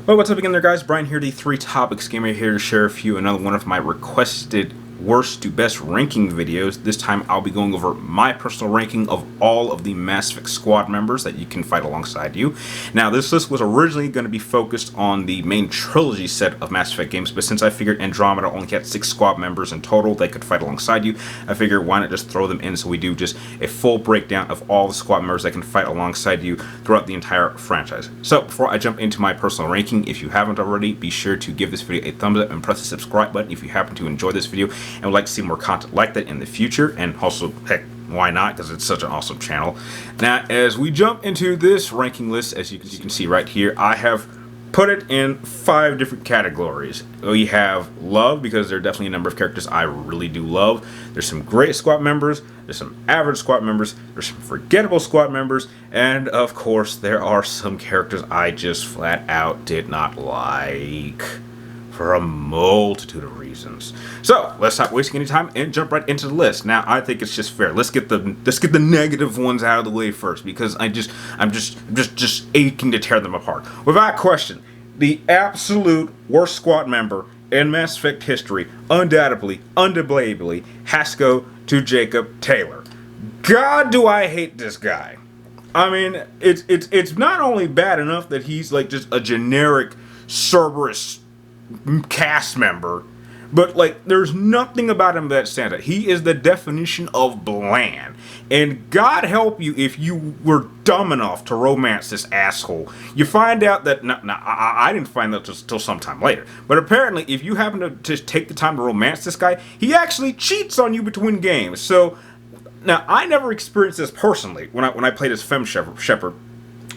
Well, what's up again there, guys? Brian here, the 3 Topics Gamer, here to share with you another one of my requested worst to best ranking videos. This time I'll be going over my personal ranking of all of the Mass Effect squad members that you can fight alongside you. Now, this list was originally going to be focused on the main trilogy set of Mass Effect games, but since I figured Andromeda only had 6 squad members in total that could fight alongside you, I figured why not just throw them in so we do just a full breakdown of all the squad members that can fight alongside you throughout the entire franchise. So, before I jump into my personal ranking, if you haven't already, be sure to give this video a thumbs up and press the subscribe button if you happen to enjoy this video and would like to see more content like that in the future. And also, heck, why not, because it's such an awesome channel. Now, as we jump into this ranking list, as you can see right here, I have put it in 5 different categories. We have love, because there are definitely a number of characters I really do love. There's some great squad members, there's some average squad members, there's some forgettable squad members, and of course there are some characters I just flat out did not like for a multitude of reasons. So let's stop wasting any time and jump right into the list. Now, I think it's just fair. Let's get the negative ones out of the way first, because I'm just aching to tear them apart. Without question, the absolute worst squad member in Mass Effect history, undoubtedly, undebatably, has to go to Jacob Taylor. God, do I hate this guy. I mean, it's not only bad enough that he's like just a generic Cerberus cast member, but like there's nothing about him that stands out. He is the definition of bland, and God help you if you were dumb enough to romance this asshole. You find out that I didn't find that till sometime later, but apparently if you happen to just take the time to romance this guy, he actually cheats on you between games. So now, I never experienced this personally when I played as Femme Shepard.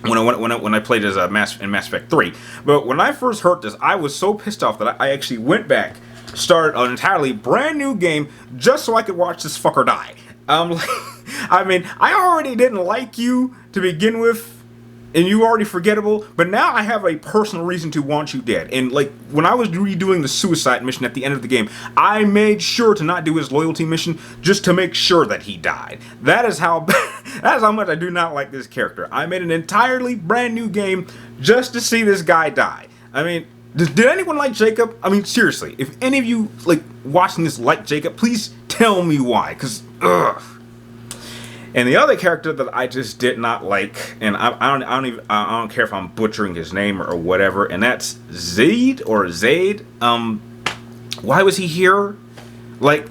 When I played as Mass Effect 3. But when I first heard this, I was so pissed off that I actually went back, started an entirely brand new game just so I could watch this fucker die. I mean, I already didn't like you to begin with, and you already forgettable, but now I have a personal reason to want you dead. And like, when I was redoing the suicide mission at the end of the game, I made sure to not do his loyalty mission just to make sure that he died. That is how much I do not like this character. I made an entirely brand new game just to see this guy die. I mean, did anyone like Jacob? I mean, seriously, if any of you like watching this like Jacob, please tell me why, because ugh. And the other character that I just did not like, and I don't care if I'm butchering his name or whatever, and that's Zaid or Zaid. Why was he here? Like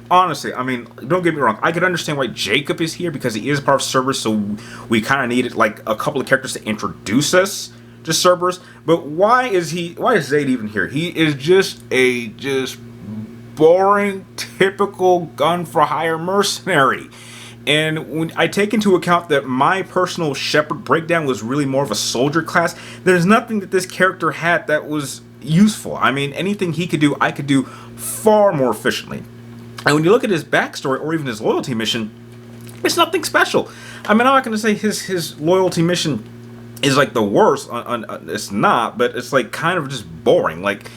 honestly, I mean, don't get me wrong. I could understand why Jacob is here because he is part of Cerberus, so we kind of needed like a couple of characters to introduce us to Cerberus. But why is Zaid even here? He is just a boring, typical gun for hire mercenary. And when I take into account that my personal Shepard breakdown was really more of a soldier class, there's nothing that this character had that was useful. I mean, anything he could do, I could do far more efficiently. And when you look at his backstory or even his loyalty mission, it's nothing special. I mean, I'm not going to say his loyalty mission is like the worst. It's not, but it's like kind of just boring. Like,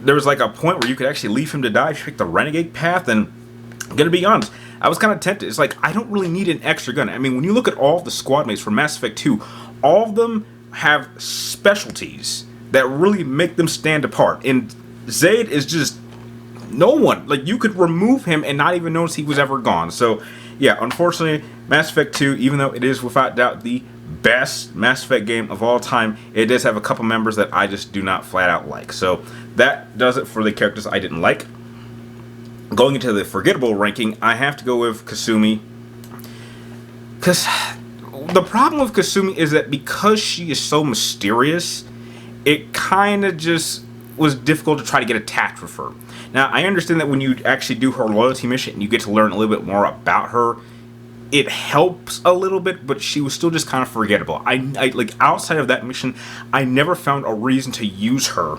there was like a point where you could actually leave him to die if you pick the renegade path, and I'm going to be honest, I was kind of tempted. It's like, I don't really need an extra gun. I mean, when you look at all of the squad mates from Mass Effect 2, all of them have specialties that really make them stand apart. And Zaid is just no one. Like, you could remove him and not even notice he was ever gone. So, yeah, unfortunately, Mass Effect 2, even though it is without doubt the best Mass Effect game of all time, it does have a couple members that I just do not flat out like. So, that does it for the characters I didn't like. Going into the forgettable ranking, I have to go with Kasumi. Because the problem with Kasumi is that because she is so mysterious, it kind of just was difficult to try to get attached with her. Now, I understand that when you actually do her loyalty mission and you get to learn a little bit more about her, it helps a little bit, but she was still just kind of forgettable. I like, outside of that mission, I never found a reason to use her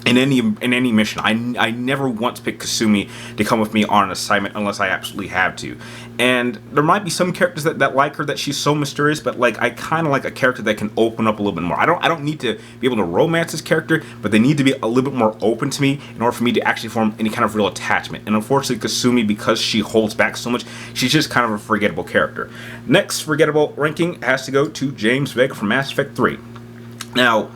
in any mission. I never once picked Kasumi to come with me on an assignment unless I absolutely have to. And there might be some characters that like her, that she's so mysterious, but like, I kind of like a character that can open up a little bit more. I don't need to be able to romance this character, but they need to be a little bit more open to me in order for me to actually form any kind of real attachment. And unfortunately, Kasumi, because she holds back so much, she's just kind of a forgettable character. Next forgettable ranking has to go to James Vega from Mass Effect 3. Now,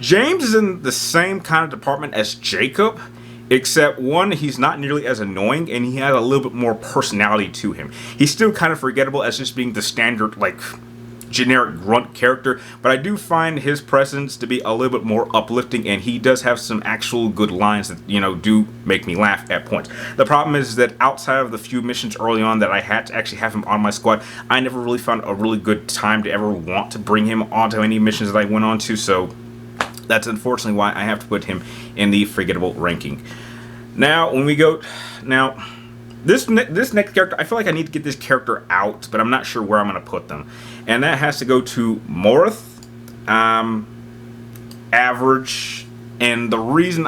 James is in the same kind of department as Jacob, except one, he's not nearly as annoying, and he has a little bit more personality to him. He's still kind of forgettable as just being the standard, like, generic grunt character, but I do find his presence to be a little bit more uplifting, and he does have some actual good lines that, you know, do make me laugh at points. The problem is that outside of the few missions early on that I had to actually have him on my squad, I never really found a really good time to ever want to bring him onto any missions that I went on to, so that's unfortunately why I have to put him in the forgettable ranking. Now, when we go... Now, this next character, I feel like I need to get this character out, but I'm not sure where I'm going to put them. And that has to go to Morden, average, and the reason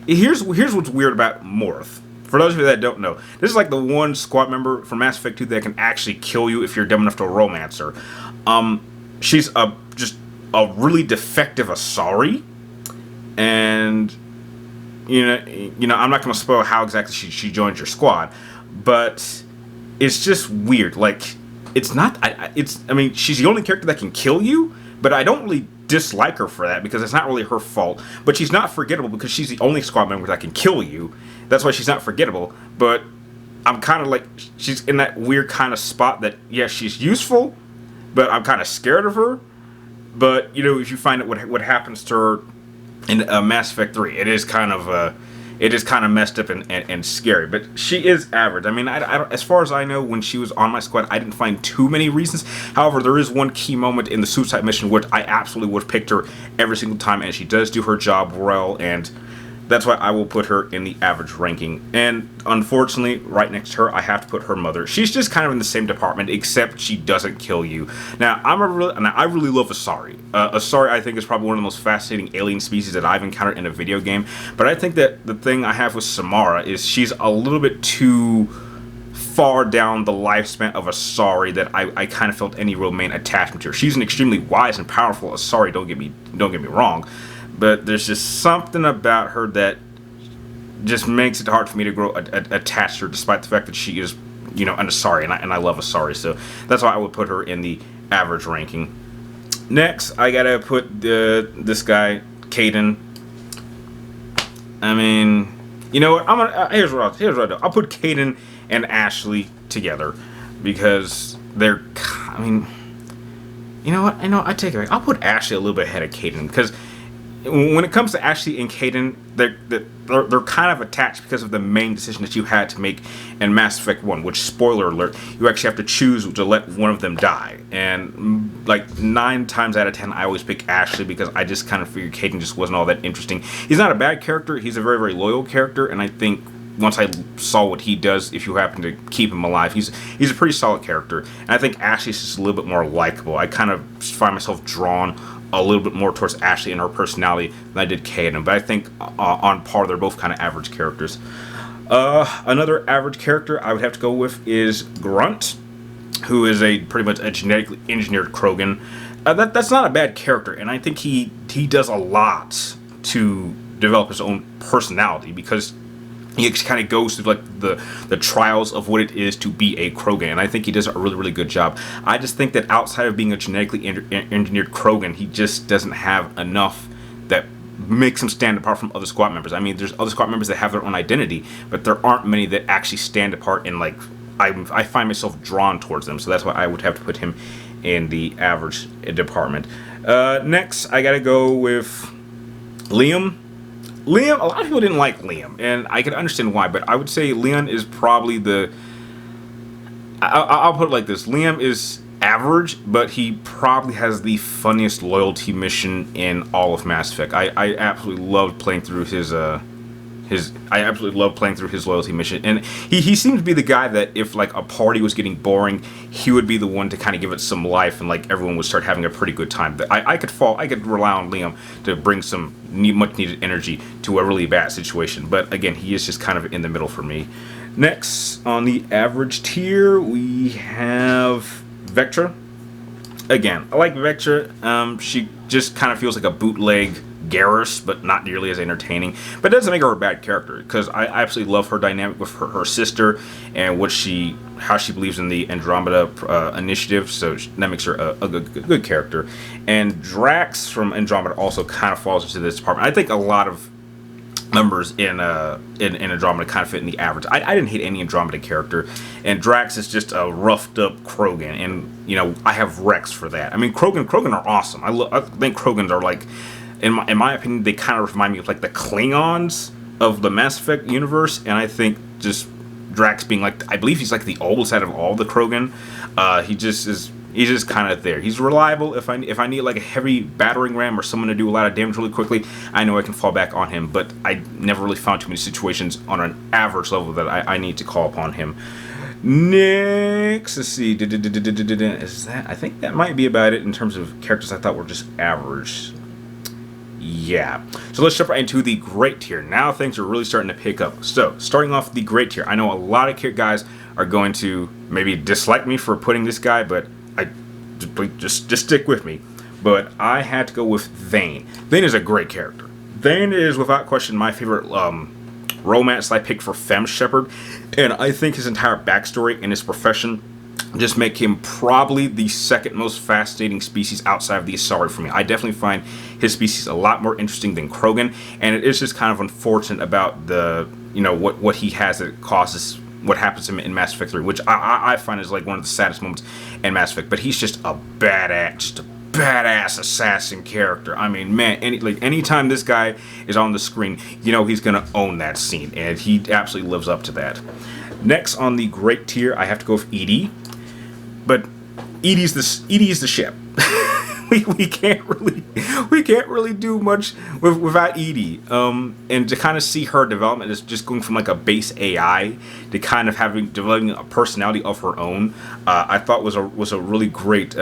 here's what's weird about Morden. For those of you that don't know, this is like the one squad member from Mass Effect 2 that can actually kill you if you're dumb enough to romance her. She's just a really defective Asari, and you know, I'm not going to spoil how exactly she joins your squad, but it's just weird. Like, it's not. I mean, she's the only character that can kill you, but I don't really dislike her for that because it's not really her fault. But she's not forgettable because she's the only squad member that can kill you. That's why she's not forgettable. But I'm kind of like, she's in that weird kind of spot that, yeah, she's useful, but I'm kind of scared of her. But, you know, if you find out what happens to her in Mass Effect 3, it is kind of messed up and scary. But she is average. I mean, I don't, as far as I know, when she was on my squad, I didn't find too many reasons. However, there is one key moment in the suicide mission which I absolutely would have picked her every single time, and she does do her job well, and that's why I will put her in the average ranking. And unfortunately, right next to her, I have to put her mother. She's just kind of in the same department, except she doesn't kill you. Now, I really love Asari. Asari, I think, is probably one of the most fascinating alien species that I've encountered in a video game. But I think that the thing I have with Samara is she's a little bit too far down the lifespan of Asari that I kind of felt any real main attachment to her. She's an extremely wise and powerful Asari. Don't get me wrong. But there's just something about her that just makes it hard for me to grow attached to her, despite the fact that she is, you know, an Asari, and I love Asari, so that's why I would put her in the average ranking. Next, I gotta put this guy, Caden. I mean, you know what? Here's what I'll do. I'll put Caden and Ashley together because they're. I mean, you know what? I take it back. I'll put Ashley a little bit ahead of Caden because when it comes to Ashley and Caden, they're kind of attached because of the main decision that you had to make in Mass Effect 1, which, spoiler alert, you actually have to choose to let one of them die. And like 9 times out of 10, I always pick Ashley because I just kind of figured Caden just wasn't all that interesting. He's not a bad character. He's a very, very loyal character, and I think once I saw what he does, if you happen to keep him alive, he's a pretty solid character. And I think Ashley's just a little bit more likable. I kind of find myself drawn a little bit more towards Ashley and her personality than I did Caden, but I think on par, they're both kind of average characters. Another average character I would have to go with is Grunt, who is pretty much a genetically engineered Krogan. That's not a bad character, and I think he does a lot to develop his own personality because he kind of goes through like the trials of what it is to be a Krogan, and I think he does a really, really good job. I just think that outside of being a genetically engineered Krogan, he just doesn't have enough that makes him stand apart from other squad members. I mean, there's other squad members that have their own identity, but there aren't many that actually stand apart, and like I find myself drawn towards them, so that's why I would have to put him in the average department. Next, I gotta go with Liam. A lot of people didn't like Liam, and I can understand why, but I would say Liam is probably I'll put it like this. Liam is average, but he probably has the funniest loyalty mission in all of Mass Effect. I absolutely loved playing through his loyalty mission, and he seemed to be the guy that if like a party was getting boring, he would be the one to kind of give it some life, and like everyone would start having a pretty good time. I could rely on Liam to bring some much needed energy to a really bad situation, but again, he is just kind of in the middle for me. Next on the average tier, we have Vectra. Again, I like Vectra. She just kind of feels like a bootleg Garrus, but not nearly as entertaining. But it doesn't make her a bad character, because I absolutely love her dynamic with her sister and how she believes in the Andromeda initiative. So that makes her a good character. And Drax from Andromeda also kind of falls into this department. I think a lot of members in Andromeda kind of fit in the average. I didn't hate any Andromeda character, and Drax is just a roughed up Krogan, and I have Rex for that. I mean, Krogan are awesome. I think Krogans are like, in my opinion, they kind of remind me of like the Klingons of the Mass Effect universe, and I think just Drax being like, I believe he's like the oldest out of all the Krogan. He's just kind of there. He's reliable. If I need like a heavy battering ram or someone to do a lot of damage really quickly, I know I can fall back on him. But I never really found too many situations on an average level that I need to call upon him. Next, let's see. Is that? I think that might be about it in terms of characters I thought were just average. Yeah. So let's jump right into the great tier. Now things are really starting to pick up. So starting off the great tier, I know a lot of guys are going to maybe dislike me for putting this guy, but just stick with me. But I had to go with Vayne. Vayne is a great character. Vayne is without question my favorite romance I picked for Femme Shepard, and I think his entire backstory and his profession just make him probably the second most fascinating species outside of the Asari for me. I definitely find his species a lot more interesting than Krogan, and it is just kind of unfortunate about the what he has that causes what happens to him in Mass Effect 3, which I find is like one of the saddest moments in Mass Effect. But he's just a badass assassin character. I mean, man, anytime this guy is on the screen, he's gonna own that scene, and he absolutely lives up to that. Next on the great tier, I have to go with Edie, but Edie's the ship. we can't really do much without Edie. And to kind of see her development is just going from like a base AI to kind of developing a personality of her own. I thought was a really great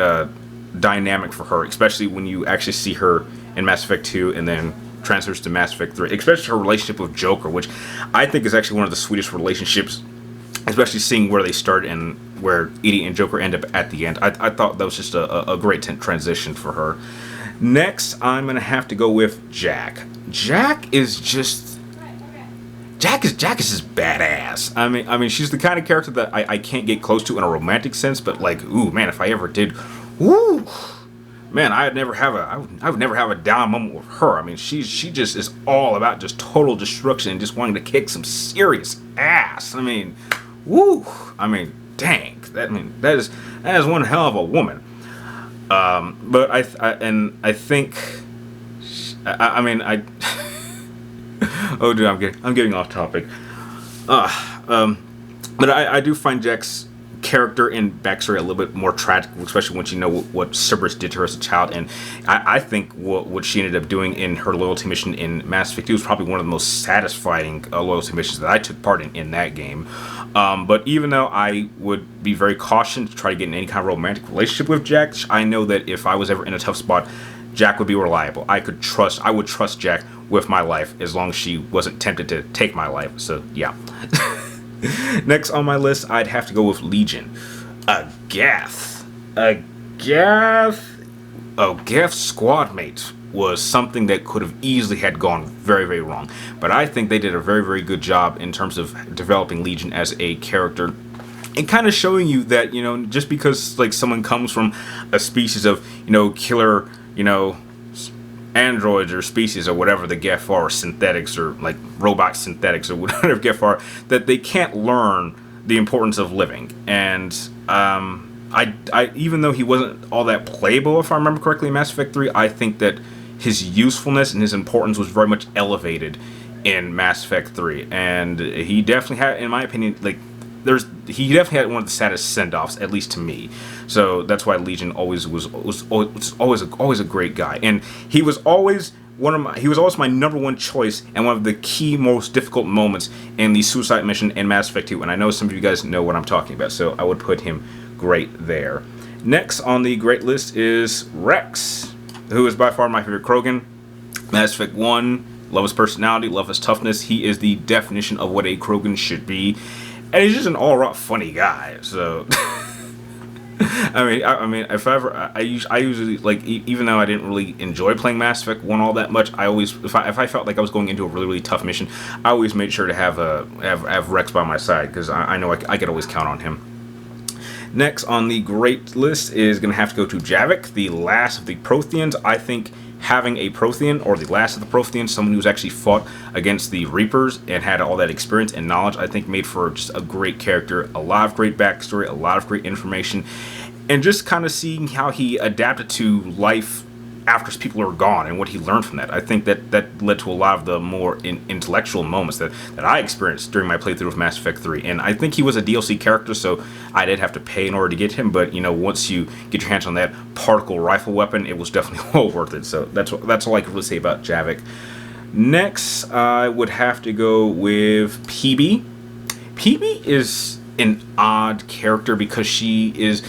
dynamic for her, especially when you actually see her in Mass Effect 2 and then transfers to Mass Effect 3, especially her relationship with Joker, which I think is actually one of the sweetest relationships, especially seeing where they start and where Edie and Joker end up at the end. I thought that was just a great transition for her. Next, I'm going to have to go with Jack. Jack is just badass. I mean, she's the kind of character that I can't get close to in a romantic sense, but like, ooh, man, if I ever did, ooh, man, I would never have a down moment with her. I mean, she just is all about just total destruction and just wanting to kick some serious ass. I mean, woo. I mean, dang. That is one hell of a woman. But I think. Oh, dude, I'm getting off topic. But I do find Jack's character and backstory a little bit more tragic, especially once you know what Cerberus did to her as a child. And I think what she ended up doing in her loyalty mission in Mass Effect 2 was probably one of the most satisfying loyalty missions that I took part in that game. But even though I would be very cautious to try to get in any kind of romantic relationship with Jack, I know that if I was ever in a tough spot, Jack would be reliable. I would trust Jack with my life as long as she wasn't tempted to take my life. So yeah. Next on my list, I'd have to go with Legion. Geth Squadmates was something that could have easily had gone very, very wrong. But I think they did a very, very good job in terms of developing Legion as a character and kind of showing you that, just because like someone comes from a species of, killer, androids or species or whatever the Geth are, or synthetics or like robot synthetics or whatever Geth are, that they can't learn the importance of living. And I even though he wasn't all that playable, if I remember correctly, in Mass Effect 3, I think that his usefulness and his importance was very much elevated in Mass Effect 3, and he definitely had, in my opinion, he definitely had one of the saddest send-offs, at least to me. So that's why Legion always was always a great guy, and he was always my number one choice and one of the key most difficult moments in the suicide mission in Mass Effect 2. And I know some of you guys know what I'm talking about, so I would put him great there. Next on the great list is Rex, who is by far my favorite Krogan. Mass Effect 1, love his personality, love his toughness. He is the definition of what a Krogan should be. And he's just an all-around funny guy, so... I mean, if I ever, I usually like, even though I didn't really enjoy playing Mass Effect 1 all that much, I always, if I felt like I was going into a really, really tough mission, I always made sure to have Rex by my side, because I know I could always count on him. Next on the great list is going to have to go to Javik, the last of the Protheans. I think having a Prothean, or the last of the Protheans, someone who's actually fought against the Reapers and had all that experience and knowledge, I think made for just a great character, a lot of great backstory, a lot of great information, and just kind of seeing how he adapted to life after people are gone and what he learned from that. I think that led to a lot of the more intellectual moments that I experienced during my playthrough of Mass Effect 3. And I think he was a DLC character, so I did have to pay in order to get him. But, you know, once you get your hands on that particle rifle weapon, it was definitely well worth it. So that's all I can really say about Javik. Next, I would have to go with PB. PB is an odd character because she is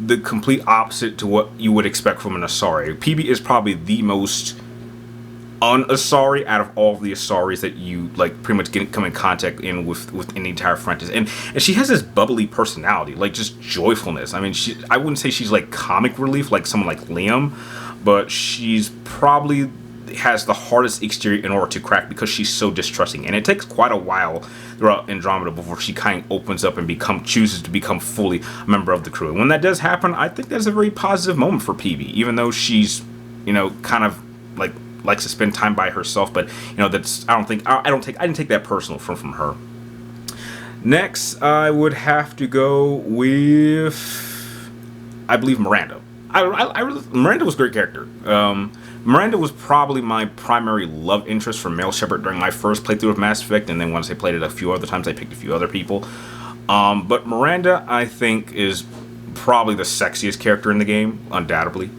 the complete opposite to what you would expect from an Asari. PB is probably the most un-Asari out of all the Asaris that you like pretty much come in contact with the entire franchise. And she has this bubbly personality, like just joyfulness. I mean, I wouldn't say she's like comic relief like someone like Liam, but she's probably has the hardest exterior in order to crack because she's so distrusting, and it takes quite a while throughout Andromeda before she kind of opens up and chooses to become fully a member of the crew. And when that does happen, I think that's a very positive moment for PB, even though she's, you know, kind of like likes to spend time by herself. But you know, that's I didn't take that personal from her. Next, I would have to go with, I believe, Miranda. Miranda was a great character. Miranda was probably my primary love interest for male Shepard during my first playthrough of Mass Effect, and then once I played it a few other times, I picked a few other people. But Miranda, I think, is probably the sexiest character in the game, undoubtedly.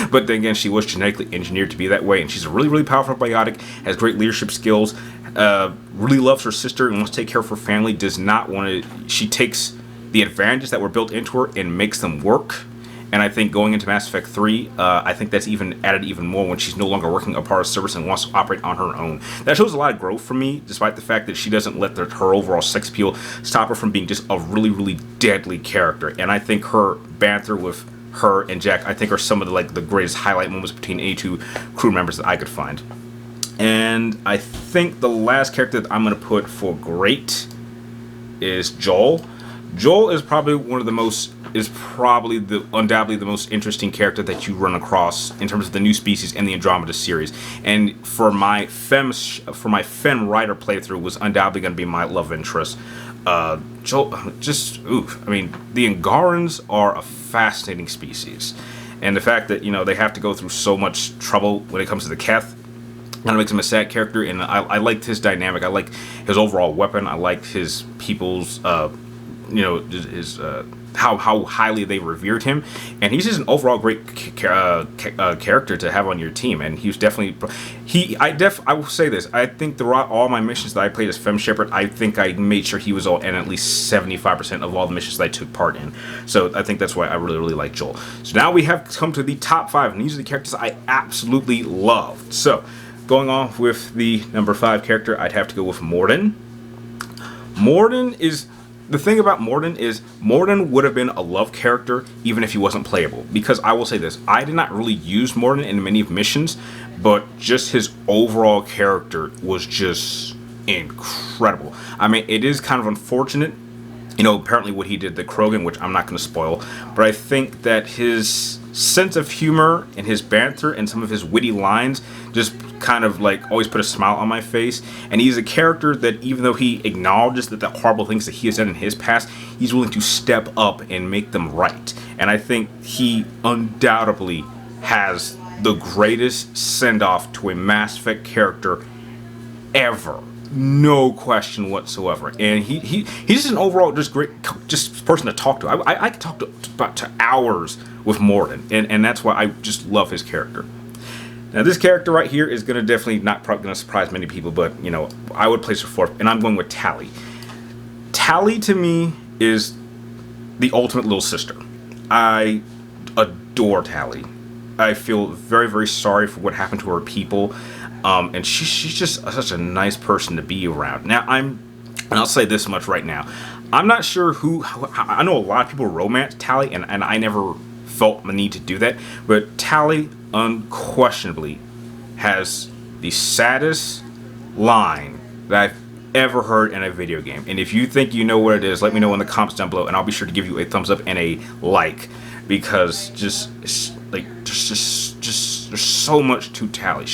But then again, she was genetically engineered to be that way, and she's a really, really powerful biotic, has great leadership skills, really loves her sister and wants to take care of her family, she takes the advantages that were built into her and makes them work. And I think going into Mass Effect 3, I think that's even added even more when she's no longer working a part of service and wants to operate on her own. That shows a lot of growth for me, despite the fact that she doesn't let her overall sex appeal stop her from being just a really, really deadly character. And I think her banter with her and Jack, I think, are some of the greatest highlight moments between any two crew members that I could find. And I think the last character that I'm going to put for great is Joel. Joel is probably undoubtedly the most interesting character that you run across in terms of the new species in the Andromeda series. And for my Fem Rider playthrough was undoubtedly going to be my love interest. Joel, I mean, the Angarans are a fascinating species, and the fact that, you know, they have to go through so much trouble when it comes to the Keth kind of makes him a sad character. And I liked his dynamic. I like his overall weapon. I liked his people's how highly they revered him, and he's just an overall great character to have on your team. And he was definitely I will say this, I think all my missions that I played as Fem Shepard, I think I made sure he was all in at least 75% of all the missions that I took part in. So I think that's why I really, really like Joel. So now we have come to the top 5, and these are the characters I absolutely loved. So going off with the number 5 character, I'd have to go with Morden. The thing about Morden is Morden would have been a love character even if he wasn't playable. Because I will say this, I did not really use Morden in many missions, but just his overall character was just incredible. I mean, it is kind of unfortunate, you know, apparently what he did to Krogan, which I'm not going to spoil, but I think that his sense of humor and his banter and some of his witty lines just kind of like always put a smile on my face. And he's a character that, even though he acknowledges that the horrible things that he has done in his past, he's willing to step up and make them right. And I think he undoubtedly has the greatest send-off to a Mass Effect character ever. No question whatsoever. And he's just an overall just great person to talk to. I could talk to hours with Morden, and that's why I just love his character. Now this character right here is going to surprise many people, but you know, I would place her fourth, and I'm going with Tali. Tali to me is the ultimate little sister. I adore Tali. I feel very, very sorry for what happened to her people. And she's just such a nice person to be around. Now, and I'll say this much right now, I'm not sure who. I know a lot of people romance Tali, and I never felt the need to do that. But Tali unquestionably has the saddest line that I've ever heard in a video game. And if you think you know what it is, let me know in the comments down below, and I'll be sure to give you a thumbs up and a like, because just like just there's so much to Tali.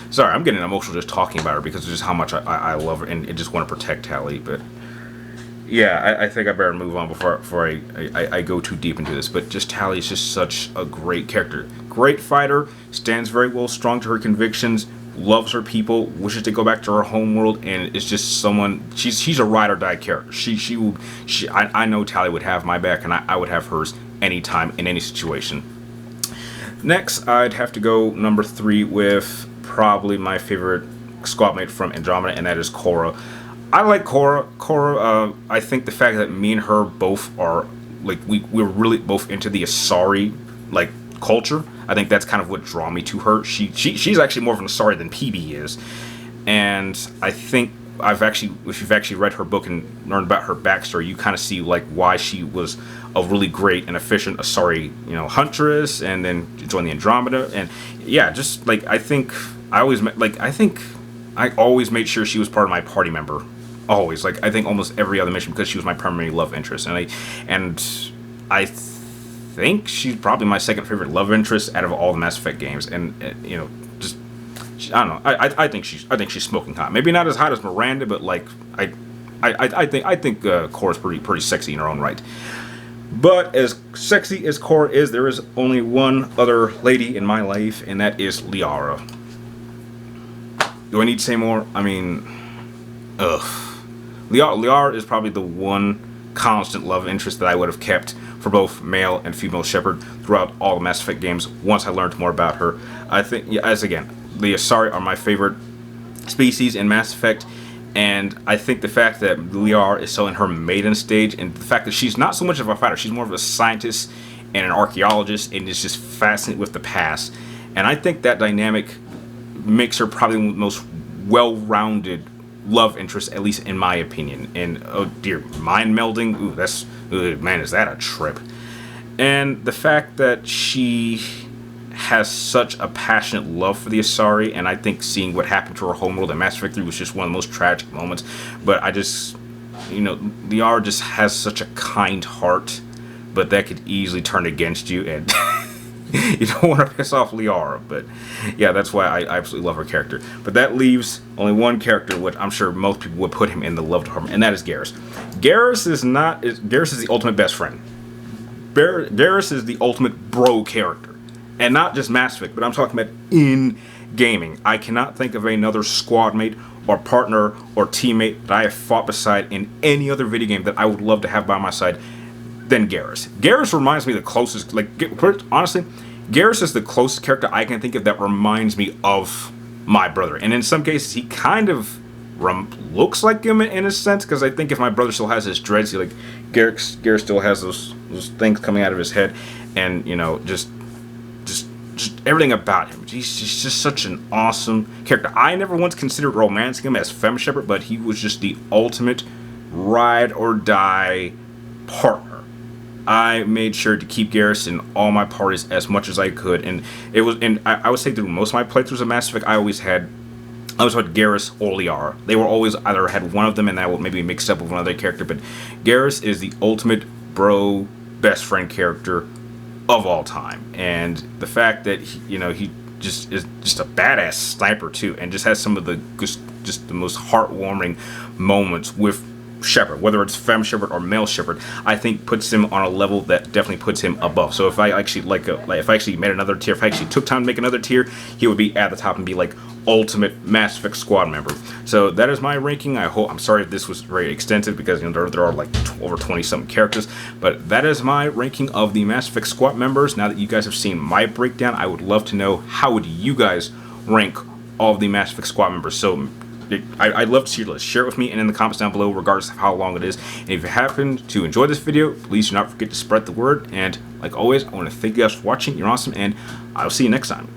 Sorry, I'm getting emotional just talking about her because of just how much I love her and just want to protect Tali. But yeah, I think I better move on before I go too deep into this. But just Tali is just such a great character. Great fighter, stands very well, strong to her convictions, loves her people, wishes to go back to her home world, and is just someone, she's a ride or die character. I know Tali would have my back, and I would have hers anytime, in any situation. Next, I'd have to go number 3 with probably my favorite squad mate from Andromeda, and that is Cora. I like Cora. I think the fact that me and her both are, like, we're really both into the Asari, like, culture. I think that's kind of what drew me to her. She's actually more of an Asari than PB is. And I think if you've actually read her book and learned about her backstory, you kind of see, like, why she was a really great and efficient Asari, huntress, and then joined the Andromeda. And yeah, just like I always made sure she was part of my party member. Always, like, I think almost every other mission, because she was my primary love interest, and I think she's probably my second favorite love interest out of all the Mass Effect games. And just I don't know. I think she's smoking hot. Maybe not as hot as Miranda, but like I think Cora's pretty sexy in her own right. But as sexy as Cora is, there is only one other lady in my life, and that is Liara. Do I need to say more? I mean, Liara is probably the one constant love interest that I would have kept for both male and female Shepard throughout all the Mass Effect games once I learned more about her. I think, the Asari are my favorite species in Mass Effect, and I think the fact that Liara is still in her maiden stage, and the fact that she's not so much of a fighter, she's more of a scientist and an archaeologist, and is just fascinated with the past. And I think that dynamic makes her probably the most well-rounded love interest, at least in my opinion. And oh dear, mind melding, man, is that a trip. And the fact that she has such a passionate love for the Asari, and I think seeing what happened to her homeworld in Mass Effect 3 was just one of the most tragic moments. But I just, Liara just has such a kind heart, but that could easily turn against you, and you don't want to piss off Liara. But yeah, that's why I absolutely love her character. But that leaves only one character, which I'm sure most people would put him in the love department, and that is Garrus. Garrus is the ultimate best friend. Garrus is the ultimate bro character. And not just Mass Effect, but I'm talking about in gaming. I cannot think of another squad mate or partner or teammate that I have fought beside in any other video game that I would love to have by my side than Garrus. Garrus reminds me the closest, honestly, Garrus is the closest character I can think of that reminds me of my brother. And in some cases, he kind of looks like him in a sense, because I think if my brother still has his dreads, Garrus still has those things coming out of his head, and just everything about him. He's just such an awesome character. I never once considered romancing him as Femme Shepard, but he was just the ultimate ride or die partner. I made sure to keep Garrus in all my parties as much as I could, and I would say through most of my playthroughs of Mass Effect, I always had Garrus or Liara. They were always either had one of them, and that would maybe mixed up with another character. But Garrus is the ultimate bro best friend character of all time, and the fact that he just is just a badass sniper too, and just has some of the the most heartwarming moments with Shepard, whether it's Femme Shepard or male Shepard, I think puts him on a level that definitely puts him above. So if I actually if I actually made another tier, if I actually took time to make another tier, he would be at the top and be like ultimate Mass Effect squad member. So that is my ranking. I'm sorry if this was very extensive, because there are like over 20 something characters, but that is my ranking of the Mass Effect squad members. Now that you guys have seen my breakdown, I would love to know, how would you guys rank all of the Mass Effect squad members? So I'd love to see your list. Share it with me and in the comments down below, regardless of how long it is. And if you happen to enjoy this video, please do not forget to spread the word. And like always, I want to thank you guys for watching. You're awesome, and I'll see you next time.